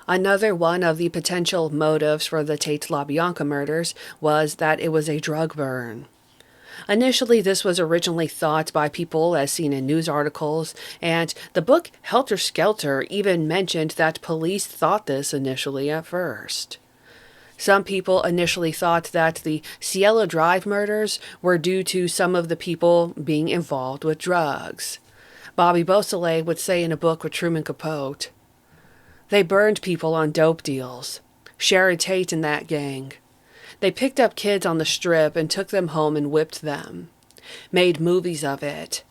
Another one of the potential motives for the Tate LaBianca murders was that it was a drug burn. Initially, this was originally thought by people as seen in news articles, and the book Helter Skelter even mentioned that police thought this initially at first. Some people initially thought that the Cielo Drive murders were due to some of the people being involved with drugs. Bobby Beausoleil would say in a book with Truman Capote, "They burned people on dope deals. Sharon Tate and that gang. They picked up kids on the strip and took them home and whipped them. Made movies of it.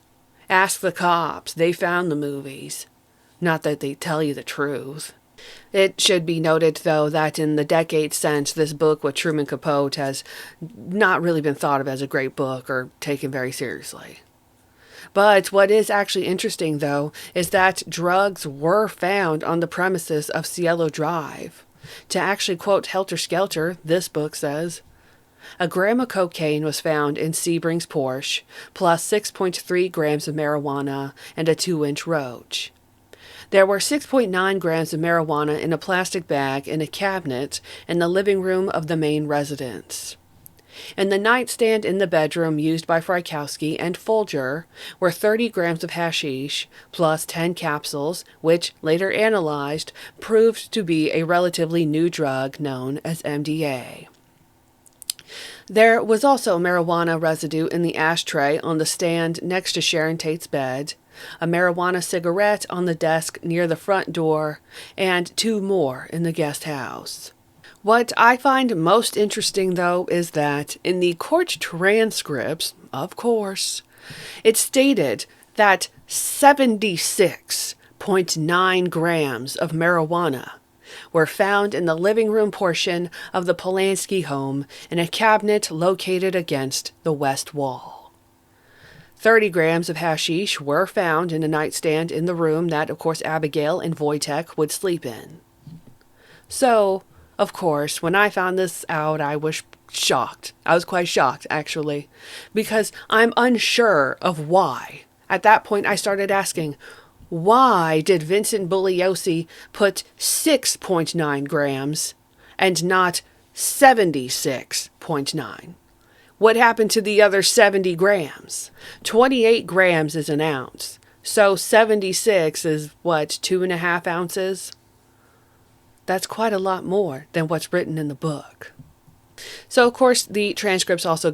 Ask the cops, they found the movies. Not that they tell you the truth." It should be noted, though, that in the decades since, this book with Truman Capote has not really been thought of as a great book or taken very seriously. But what is actually interesting, though, is that drugs were found on the premises of Cielo Drive. To actually quote Helter Skelter, this book says, "A gram of cocaine was found in Sebring's Porsche, plus 6.3 grams of marijuana and a 2-inch roach. There were 6.9 grams of marijuana in a plastic bag in a cabinet in the living room of the main residence. In the nightstand in the bedroom used by Frykowski and Folger were 30 grams of hashish plus 10 capsules, which, later analyzed, proved to be a relatively new drug known as MDA. There was also marijuana residue in the ashtray on the stand next to Sharon Tate's bed, a marijuana cigarette on the desk near the front door, and 2 more in the guest house." What I find most interesting, though, is that in the court transcripts, of course, it stated that 76.9 grams of marijuana were found in the living room portion of the Polanski home in a cabinet located against the west wall. 30 grams of hashish were found in a nightstand in the room that, of course, Abigail and Wojtek would sleep in. So, of course, when I found this out, I was shocked. I was quite shocked, actually, because I'm unsure of why. At that point, I started asking, why did Vincent Bugliosi put 6.9 grams and not 76.9? What happened to the other 70 grams? 28 grams is an ounce. So 76 is, what, 2.5 ounces? That's quite a lot more than what's written in the book. So, of course, the transcripts also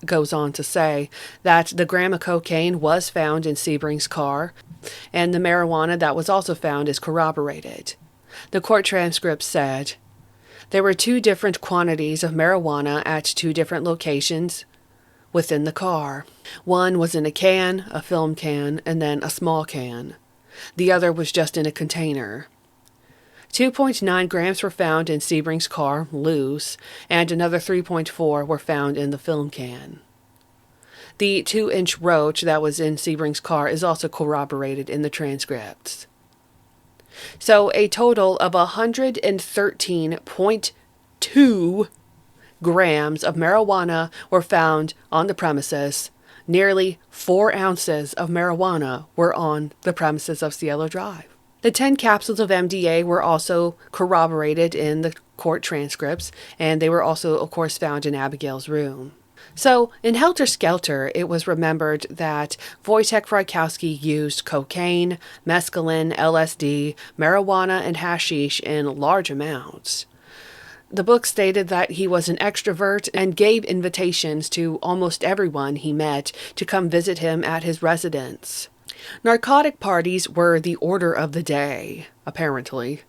goes on to say that the gram of cocaine was found in Sebring's car, and the marijuana that was also found is corroborated. The court transcript said, "There were 2 different quantities of marijuana at 2 different locations within the car. One was in a can, a film can, and then a small can. The other was just in a container. 2.9 grams were found in Sebring's car, loose, and another 3.4 were found in the film can. The 2-inch roach that was in Sebring's car is also corroborated in the transcripts. So a total of 113.2 grams of marijuana were found on the premises. Nearly 4 ounces of marijuana were on the premises of Cielo Drive. The 10 capsules of MDA were also corroborated in the court transcripts, and they were also, of course, found in Abigail's room. So, in Helter Skelter, it was remembered that Wojtek Frykowski used cocaine, mescaline, LSD, marijuana, and hashish in large amounts. The book stated that he was an extrovert and gave invitations to almost everyone he met to come visit him at his residence. Narcotic parties were the order of the day, apparently.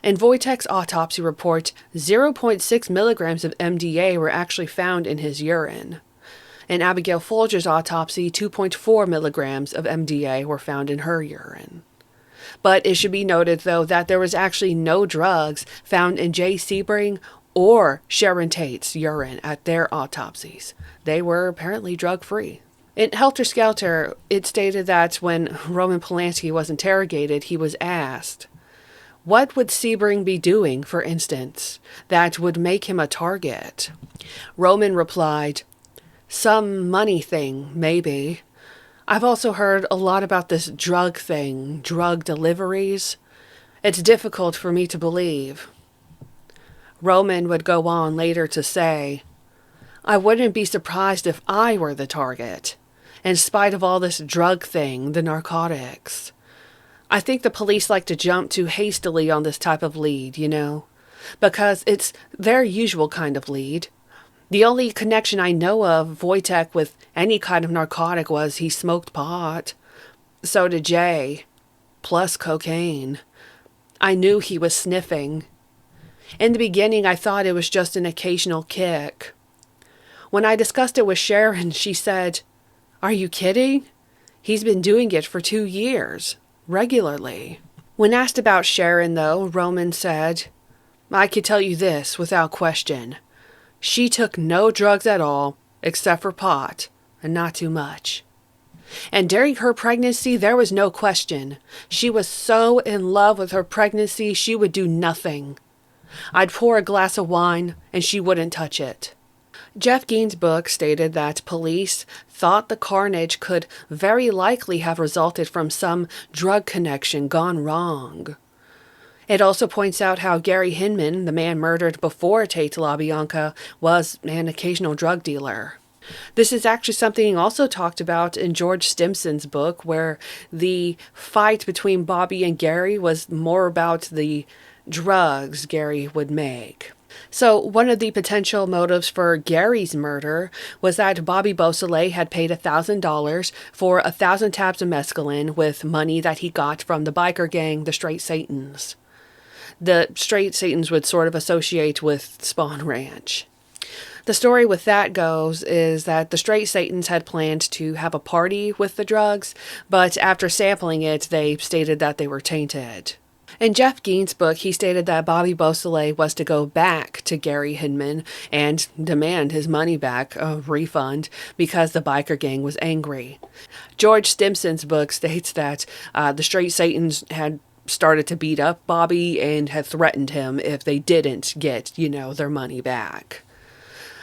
In Wojtek's autopsy report, 0.6 milligrams of MDA were actually found in his urine. In Abigail Folger's autopsy, 2.4 milligrams of MDA were found in her urine. But it should be noted, though, that there was actually no drugs found in Jay Sebring or Sharon Tate's urine at their autopsies. They were apparently drug-free. In Helter Skelter, it stated that when Roman Polanski was interrogated, he was asked, what would Sebring be doing, for instance, that would make him a target? Roman replied, some money thing, maybe. I've also heard a lot about this drug thing, drug deliveries. It's difficult for me to believe. Roman would go on later to say, I wouldn't be surprised if I were the target, in spite of all this drug thing, the narcotics. I think the police like to jump too hastily on this type of lead, because it's their usual kind of lead. The only connection I know of Wojtek with any kind of narcotic was he smoked pot. So did Jay, plus cocaine. I knew he was sniffing. In the beginning, I thought it was just an occasional kick. When I discussed it with Sharon, she said, Are you kidding? He's been doing it for 2 years, regularly. When asked about Sharon, though, Roman said, I could tell you this without question. She took no drugs at all, except for pot, and not too much. And during her pregnancy, there was no question. She was so in love with her pregnancy, she would do nothing. I'd pour a glass of wine, and she wouldn't touch it. Jeff Gein's book stated that police thought the carnage could very likely have resulted from some drug connection gone wrong. It also points out how Gary Hinman, the man murdered before Tate LaBianca, was an occasional drug dealer. This is actually something also talked about in George Stimson's book, where the fight between Bobby and Gary was more about the drugs Gary would make. So one of the potential motives for Gary's murder was that Bobby Beausoleil had paid $1,000 for 1,000 tabs of mescaline with money that he got from the biker gang, the Straight Satans. The Straight Satans would sort of associate with Spawn Ranch. The story with that goes is that the Straight Satans had planned to have a party with the drugs, but after sampling it, they stated that they were tainted. In Jeff Gein's book, he stated that Bobby Beausoleil was to go back to Gary Hinman and demand his money back, a refund, because the biker gang was angry. George Stimson's book states that the Straight Satans had started to beat up Bobby and had threatened him if they didn't get, their money back.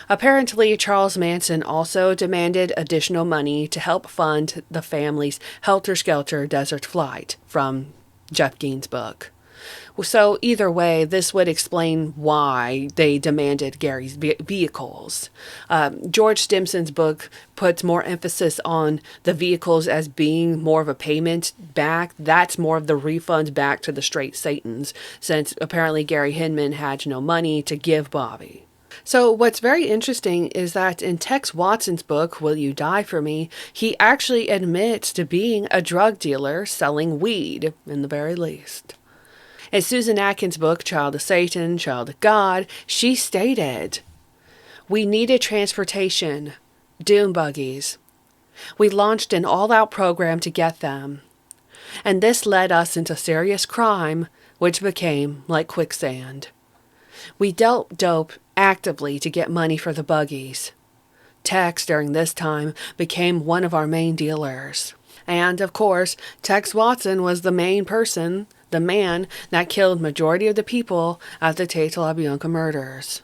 Apparently, Charles Manson also demanded additional money to help fund the family's helter-skelter desert flight from Jeff Gein's book. So either way, this would explain why they demanded Gary's vehicles. George Stimson's book puts more emphasis on the vehicles as being more of a payment back. That's more of the refund back to the Straight Satans, since apparently Gary Hinman had no money to give Bobby. So what's very interesting is that in Tex Watson's book, Will You Die For Me, he actually admits to being a drug dealer selling weed, in the very least. In Susan Atkins' book, Child of Satan, Child of God, she stated, We needed transportation, dune buggies. We launched an all-out program to get them. And this led us into serious crime, which became like quicksand. We dealt dope actively to get money for the buggies. Tex, during this time, became one of our main dealers. And, of course, Tex Watson was the main person, the man that killed majority of the people at the Tate LaBianca murders.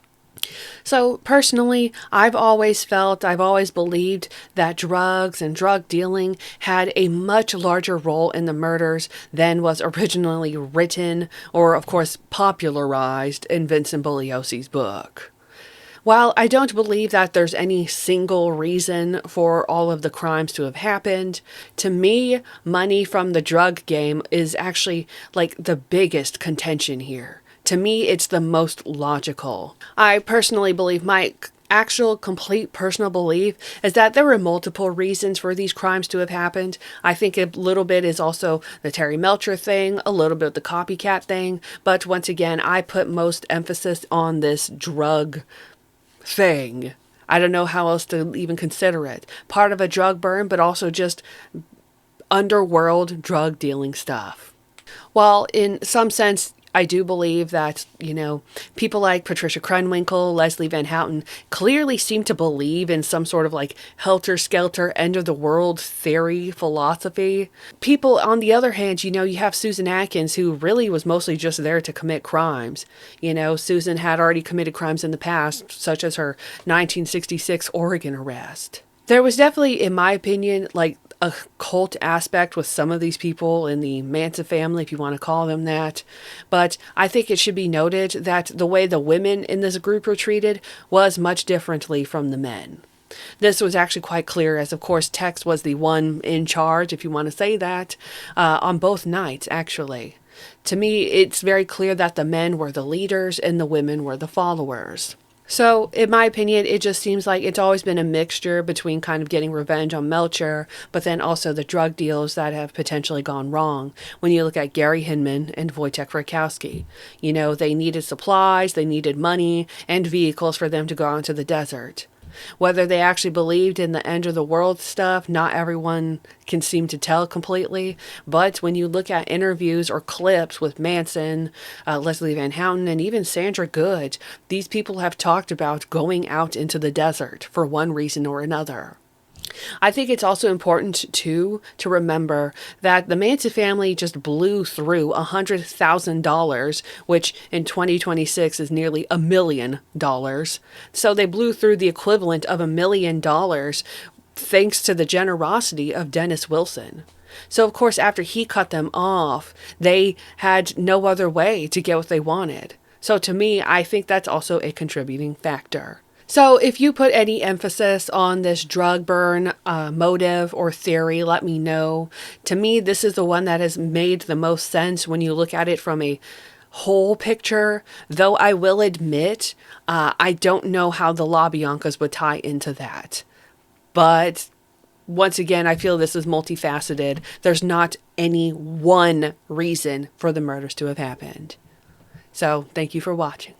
So, personally, I've always believed that drugs and drug dealing had a much larger role in the murders than was originally written or, of course, popularized in Vincent Bugliosi's book. While I don't believe that there's any single reason for all of the crimes to have happened, to me, money from the drug game is actually like the biggest contention here. To me, it's the most logical. I personally believe my actual complete personal belief is that there were multiple reasons for these crimes to have happened. I think a little bit is also the Terry Melcher thing, a little bit of the copycat thing, but once again, I put most emphasis on this drug thing. I don't know how else to even consider it. Part of a drug burn, but also just underworld drug dealing stuff. While in some sense, I do believe that, people like Patricia Krenwinkel, Leslie Van Houten clearly seem to believe in some sort of like helter-skelter, end-of-the-world theory, philosophy. People, on the other hand, you have Susan Atkins, who really was mostly just there to commit crimes. Susan had already committed crimes in the past, such as her 1966 Oregon arrest. There was definitely, in my opinion, like a cult aspect with some of these people in the Manson family, if you want to call them that. But I think it should be noted that the way the women in this group were treated was much differently from the men. This was actually quite clear, as of course Tex was the one in charge, if you want to say that, on both nights, actually. To me, it's very clear that the men were the leaders and the women were the followers. So, in my opinion, it just seems like it's always been a mixture between kind of getting revenge on Melcher, but then also the drug deals that have potentially gone wrong. When you look at Gary Hinman and Wojciech Frykowski, you know, they needed supplies, they needed money, and vehicles for them to go out into the desert. Whether they actually believed in the end of the world stuff, not everyone can seem to tell completely. But when you look at interviews or clips with Manson, Leslie Van Houten, and even Sandra Good, these people have talked about going out into the desert for one reason or another. I think it's also important, too, to remember that the Manson family just blew through $100,000, which in 2026 is nearly $1 million. So they blew through the equivalent of $1 million thanks to the generosity of Dennis Wilson. So, of course, after he cut them off, they had no other way to get what they wanted. So, to me, I think that's also a contributing factor. So if you put any emphasis on this drug burn motive or theory, let me know. To me, this is the one that has made the most sense when you look at it from a whole picture, though I will admit, I don't know how the LaBiancas would tie into that. But once again, I feel this is multifaceted. There's not any one reason for the murders to have happened. So thank you for watching.